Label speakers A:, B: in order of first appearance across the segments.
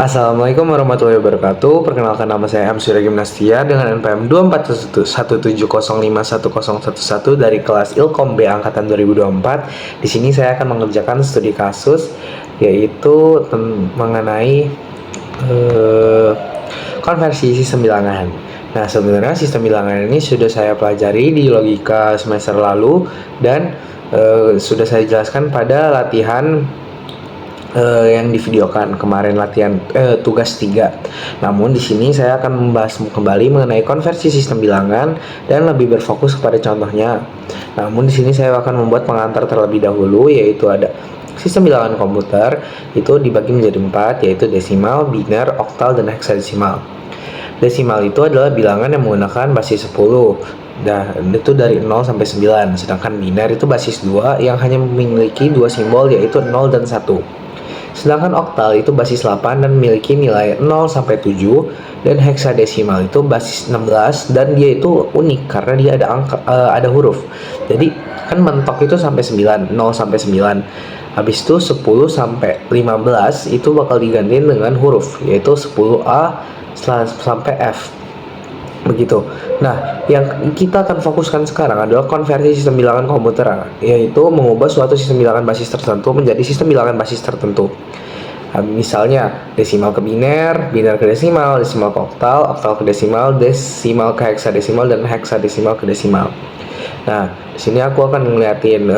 A: Assalamualaikum warahmatullahi wabarakatuh. Perkenalkan, nama saya M. Surya Gimnastia dengan NPM 24171051011 dari kelas Ilkom B angkatan 2024. Di sini saya akan mengerjakan studi kasus yaitu mengenai konversi sistem bilangan. Nah, sebenarnya sistem bilangan ini sudah saya pelajari di logika semester lalu dan sudah saya jelaskan pada latihan yang divideokan kemarin, latihan tugas 3. Namun di sini saya akan membahas kembali mengenai konversi sistem bilangan dan lebih berfokus kepada contohnya. Namun di sini saya akan membuat pengantar terlebih dahulu, yaitu ada sistem bilangan komputer itu dibagi menjadi 4, yaitu desimal, biner, oktal, dan heksadesimal. Desimal itu adalah bilangan yang menggunakan basis 10. Nah, itu dari 0 sampai 9. Sedangkan biner itu basis 2 yang hanya memiliki dua simbol, yaitu 0 dan 1. Sedangkan oktal itu basis 8 dan memiliki nilai 0 sampai 7, dan heksadesimal itu basis 16 dan dia itu unik karena dia ada ada huruf. Jadi kan mentok itu sampai 9, 0 sampai 9. Habis itu 10 sampai 15 itu bakal digantiin dengan huruf, yaitu 10A sampai F. Begitu. Nah, yang kita akan fokuskan sekarang adalah konversi sistem bilangan komputer, yaitu mengubah suatu sistem bilangan basis tertentu menjadi sistem bilangan basis tertentu. Nah, misalnya desimal ke biner, biner ke desimal, desimal ke oktal, oktal ke desimal, desimal ke heksadesimal, dan heksadesimal ke desimal. Nah, di sini aku akan ngeliatin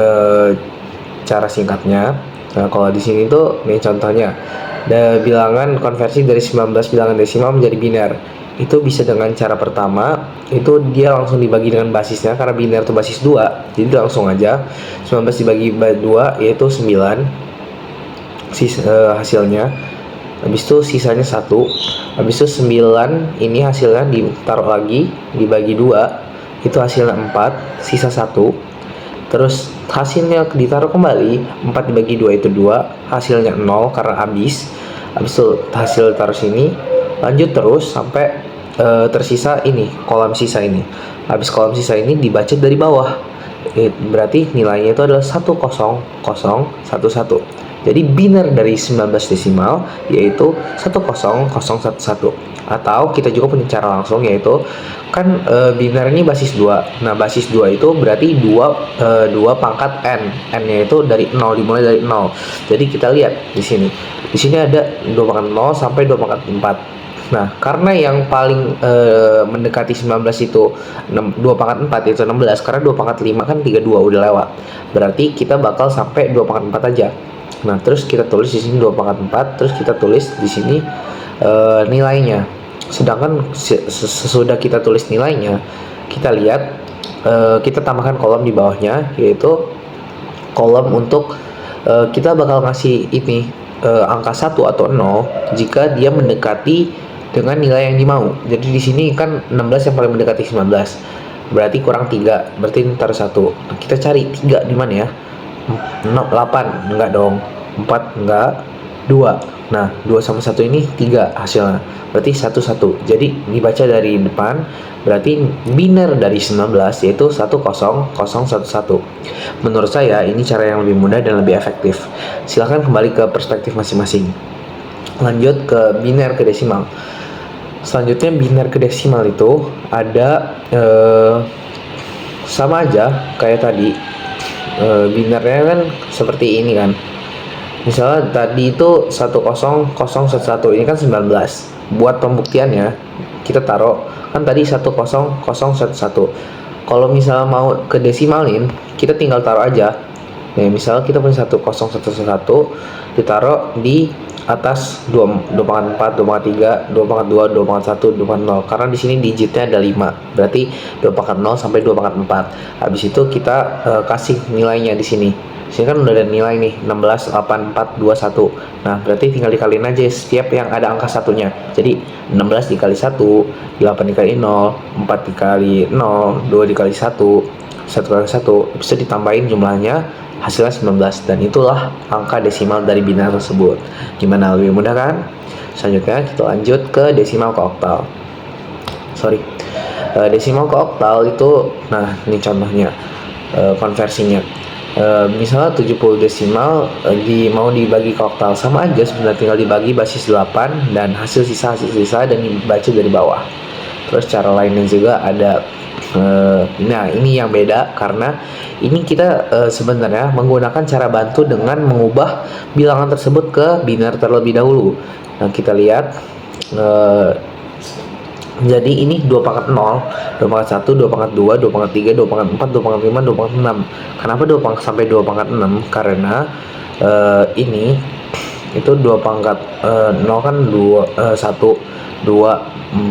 A: cara singkatnya. Nah, kalau di sini tuh nih contohnya, ada bilangan konversi dari 19 bilangan desimal menjadi biner. Itu bisa dengan cara pertama, itu dia langsung dibagi dengan basisnya, karena biner itu basis 2, jadi langsung aja 19 dibagi 2 yaitu 9 hasilnya. Habis itu sisanya 1. Habis itu 9 ini hasilnya ditaruh lagi, dibagi 2 itu hasilnya 4, sisa 1. Terus hasilnya ditaruh kembali, 4 dibagi 2 itu 2, hasilnya 0 karena habis. Habis itu hasil taruh sini, lanjut terus sampai tersisa ini, kolom sisa ini. Habis kolom sisa ini dibaca dari bawah, berarti nilainya itu adalah 10011. Jadi biner dari 19 desimal yaitu 10011. Atau kita juga punya cara langsung, yaitu kan biner ini basis 2. Nah, basis 2 itu berarti 2 pangkat n. N-nya itu dari 0, dimulai dari 0. Jadi kita lihat di sini. Di sini ada 2 pangkat 0 sampai 2 pangkat 4. Nah, karena yang paling mendekati 19 itu 2 pangkat 4 itu 16, karena 2 pangkat 5 kan 32 udah lewat. Berarti kita bakal sampai 2 pangkat 4 aja. Nah, terus kita tulis di sini 2 pangkat 4, terus kita tulis di sini nilainya. Sedangkan sesudah kita tulis nilainya, kita lihat kita tambahkan kolom di bawahnya, yaitu kolom untuk kita bakal ngasih ini angka 1 atau 0 jika dia mendekati dengan nilai yang dimau. Jadi di sini kan 16 yang paling mendekati 19. Berarti kurang 3. Berarti taruh 1. Nah, kita cari 3 di mana ya? 8 enggak dong. 4 enggak. 2. Nah, 2 sama 1 ini 3 hasilnya. Berarti 1 Jadi dibaca dari depan, berarti biner dari 19 yaitu 10011. Menurut saya ini cara yang lebih mudah dan lebih efektif. Silahkan kembali ke perspektif masing-masing. Lanjut ke biner ke desimal. Selanjutnya biner ke desimal itu ada sama aja kayak tadi. Binernya kan seperti ini kan. Misalnya tadi itu 10011, ini kan 19. Buat pembuktiannya kita taruh kan tadi 10011. Kalau misalnya mau ke desimalin, kita tinggal taruh aja. Nah, misalnya kita punya 10011 ditaruh di atas 2 pangkat 4, 2 pangkat 3, 2 pangkat 2, 2 pangkat 1, 2 pangkat 0. Karena di sini digitnya ada 5. Berarti 2 pangkat 0 sampai 2 pangkat 4. Habis itu kita kasih nilainya di sini. Sini kan udah ada nilai nih, 16, 8, 4, 2, 1. Nah, berarti tinggal dikaliin aja setiap yang ada angka satunya. Jadi 16 dikali 1, 8 dikali 0, 4 dikali 0, 2 dikali 1, 1 kali 1. Bisa ditambahin jumlahnya, hasilnya 19, dan itulah angka desimal dari biner tersebut. Gimana, lebih mudah kan? Selanjutnya kita lanjut ke desimal ke oktal. Desimal ke oktal itu, nah ini contohnya konversinya. Misalnya 70 desimal mau dibagi ke oktal, sama aja sebenarnya, tinggal dibagi basis 8 dan hasil sisa dan dibaca dari bawah. Terus cara lainnya juga ada, nah ini yang beda karena ini kita sebenarnya menggunakan cara bantu dengan mengubah bilangan tersebut ke biner terlebih dahulu. Nah kita lihat, jadi ini 2 pangkat 0, 2 pangkat 1, 2 pangkat 2, 2 pangkat 3, 2 pangkat 4, 2 pangkat 5, 2 pangkat 6. Kenapa 2 pangkat sampai 2 pangkat 6? Karena ini itu 2 pangkat 0 kan 2, 1, 2,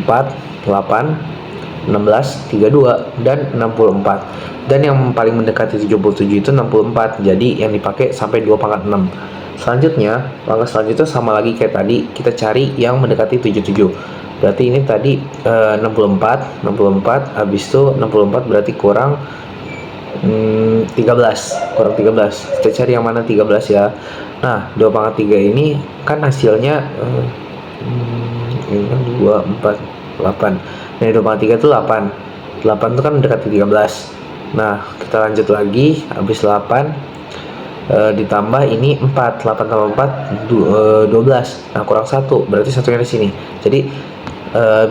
A: 4, 8, 16, 32, dan 64. Dan yang paling mendekati 77 itu 64. Jadi yang dipakai sampai 2 pangkat 6. Selanjutnya, langkah selanjutnya sama lagi kayak tadi, kita cari yang mendekati 77. Berarti ini tadi 64, habis itu 64 berarti kurang 13, kurang 13. Kita cari yang mana 13 ya. Nah, 2 pangkat 3 ini kan hasilnya ini kan 2, 4, 8. Nah, 2 pangkat 3 itu 8. 8 itu kan mendekati 13. Nah, kita lanjut lagi, habis 8 ditambah ini 4, 8 tambah 4 12. Nah, kurang 1, berarti satunya di sini. Jadi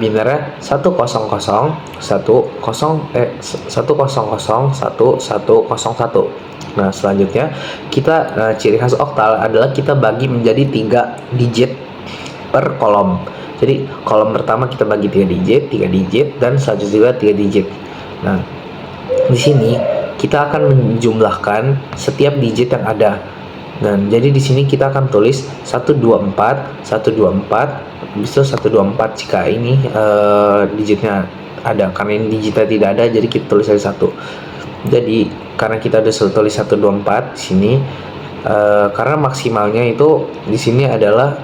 A: binernya 100 100 1101. Nah, selanjutnya kita ciri khas oktal adalah kita bagi menjadi 3 digit per kolom. Jadi kolom pertama kita bagi 3 digit, dan selanjutnya juga 3 digit. Nah, di sini kita akan menjumlahkan setiap digit yang ada. Dan jadi di sini kita akan tulis 124, 124, habis itu 124 jika ini digitnya ada. Karena ini digitnya tidak ada, jadi kita tulis saja 1. Jadi karena kita udah tulis 124 di sini, karena maksimalnya itu di sini adalah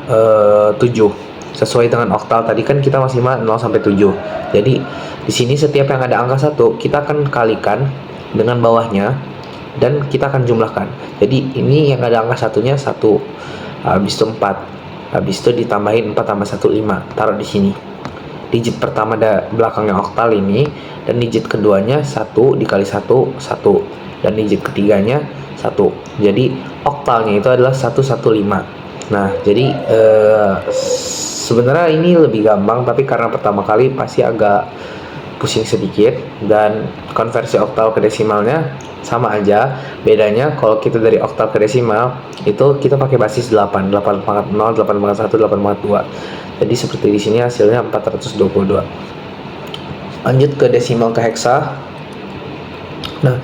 A: 7. Sesuai dengan oktal tadi kan kita maksimal 0 sampai 7. Jadi di sini setiap yang ada angka 1 kita akan kalikan dengan bawahnya dan kita akan jumlahkan. Jadi ini yang ada angka satunya 1, habis itu 4, habis itu ditambahin 4 tambah 1 5, taruh di sini. Digit pertama belakangnya oktal ini, dan digit keduanya 1 dikali 1 1, dan digit ketiganya 1. Jadi oktalnya itu adalah 115. Nah, jadi sebenarnya ini lebih gampang, tapi karena pertama kali pasti agak pusing sedikit. Dan konversi oktal ke desimalnya sama aja. Bedanya kalau kita dari oktal ke desimal itu kita pakai basis 8, 8 pangkat 0, 8 pangkat 1, 8 pangkat 2. Jadi seperti di sini hasilnya 422. Lanjut ke desimal ke heksa. Nah,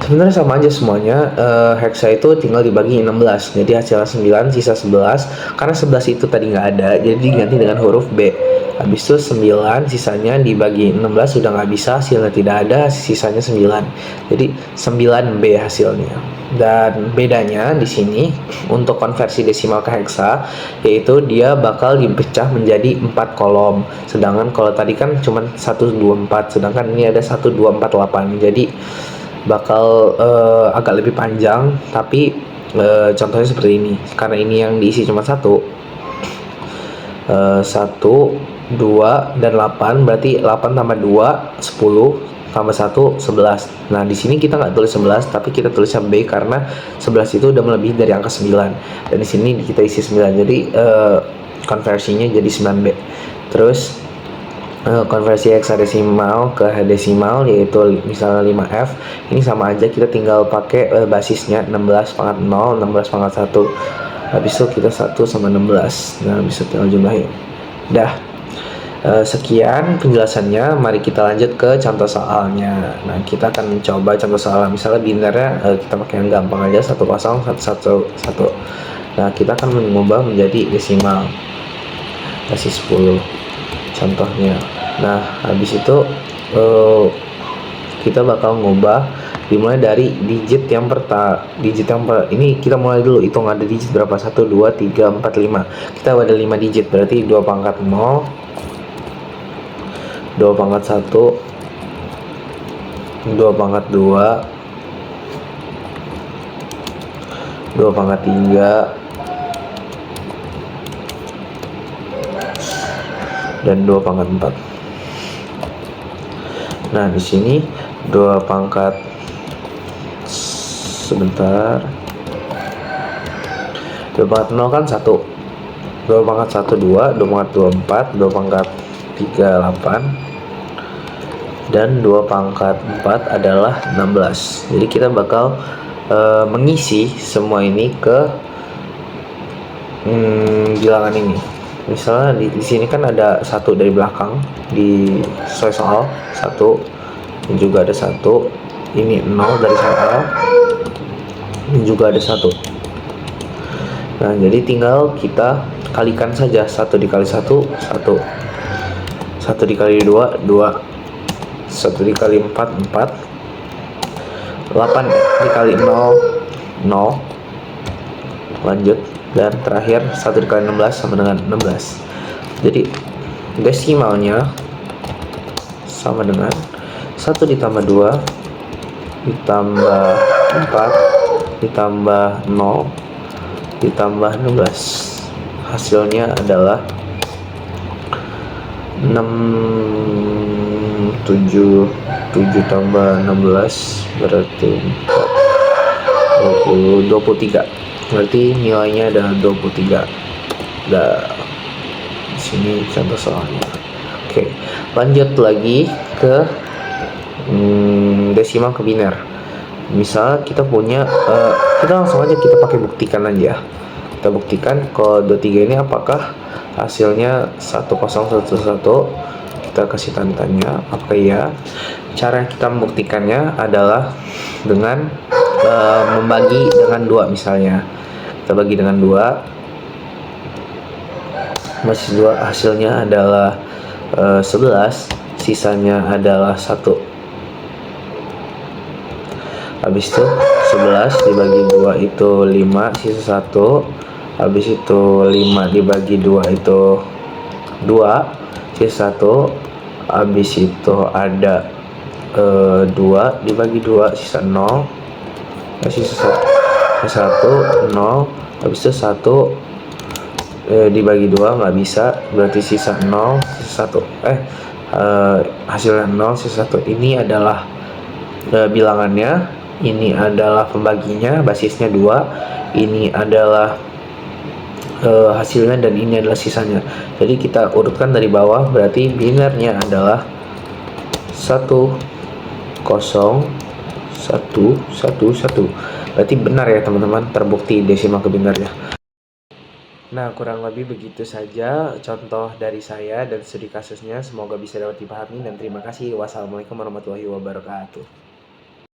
A: sebenarnya sama aja semuanya. Heksa itu tinggal dibagi 16, jadi hasilnya 9, sisa 11. Karena 11 itu tadi nggak ada, jadi diganti dengan huruf B. Habis itu 9, sisanya dibagi 16 sudah nggak bisa, hasilnya tidak ada, sisanya 9. Jadi 9B hasilnya. Dan bedanya di sini untuk konversi desimal ke heksa, yaitu dia bakal dipecah menjadi 4 kolom. Sedangkan kalau tadi kan cuma 124, sedangkan ini ada 1248. Jadi bakal agak lebih panjang, tapi contohnya seperti ini. Karena ini yang diisi cuma 1, 2, dan 8, berarti 8 tambah 2, 10, tambah 1, 11. Nah, di sini kita nggak tulis 11, tapi kita tulisnya B karena 11 itu udah melebihi dari angka 9. Dan di sini kita isi 9, jadi konversinya jadi 9B. Terus konversi heksadesimal ke desimal, yaitu misalnya 5F, ini sama aja, kita tinggal pakai basisnya 16 pangkat 0, 16 pangkat 1, habis itu kita 1 sama 16. Nah, bisa tinggal jumlahin. Dah, sekian penjelasannya. Mari kita lanjut ke contoh soalnya. Nah, kita akan mencoba contoh soal. Misalnya binernya kita pakai yang gampang aja, 10 111. Nah, kita akan mengubah menjadi desimal, kasih 10 contohnya. Nah, habis itu kita bakal ngubah dimulai dari digit yang ini kita mulai dulu hitung ada digit berapa, 1 2 3 4 5. Kita ada 5 digit, berarti 2 pangkat 0, 2 pangkat 1, 2 pangkat 2, 2 pangkat 3, dan 2 pangkat 4. Nah, di sini 2 pangkat sebentar. 2 pangkat 0 kan 1, 2 pangkat 1 2, 2 pangkat 2 4, 2 pangkat 3 8, dan 2 pangkat 4 adalah 16. Jadi kita bakal mengisi semua ini ke bilangan ini. Misalnya di sini kan ada 1 dari belakang di sesuai soal 1, dan juga ada 1, ini 0 dari soal, dan juga ada 1. Nah, jadi tinggal kita kalikan saja. 1 dikali 1, 1. 1 dikali 2, 2. 1 dikali 4, 4. 8 dikali 0, 0. Lanjut. Dan terakhir 1 dikali 16 sama dengan 16. Jadi desimalnya sama dengan 1 ditambah 2 ditambah 4 ditambah 0 ditambah 16. Hasilnya adalah 7 tambah 16 berarti 23. Berarti nilainya adalah 23. Nah, di sini contoh soalnya. Oke, lanjut lagi ke desimal ke biner. Misal kita punya kita langsung aja kita pakai buktikan aja. Kita buktikan kalau 23 ini apakah hasilnya 1011. Kita kasih tandanya apakah iya. Cara kita membuktikannya adalah dengan membagi dengan 2 misalnya. Kita bagi dengan 2, masih 2, hasilnya adalah 11, sisanya adalah 1. Habis itu 11 dibagi 2 itu 5, sisa 1. Habis itu 5 dibagi 2 itu 2, sisa 1. Habis itu ada 2 dibagi 2 sisa 0. Sisa 1, 0. Habis itu 1 dibagi 2 nggak bisa, berarti sisa 0, sisa 1. Hasilnya 0, sisa 1. Ini adalah bilangannya. Ini adalah pembaginya, basisnya 2. Ini adalah hasilnya, dan ini adalah sisanya. Jadi kita urutkan dari bawah, berarti binernya adalah 1 0 1 1 1. Berarti benar ya teman-teman, terbukti desimal ke binernya. Nah, kurang lebih begitu saja contoh dari saya dan studi kasusnya. Semoga bisa dapat dipahami, dan terima kasih. Wassalamualaikum warahmatullahi wabarakatuh.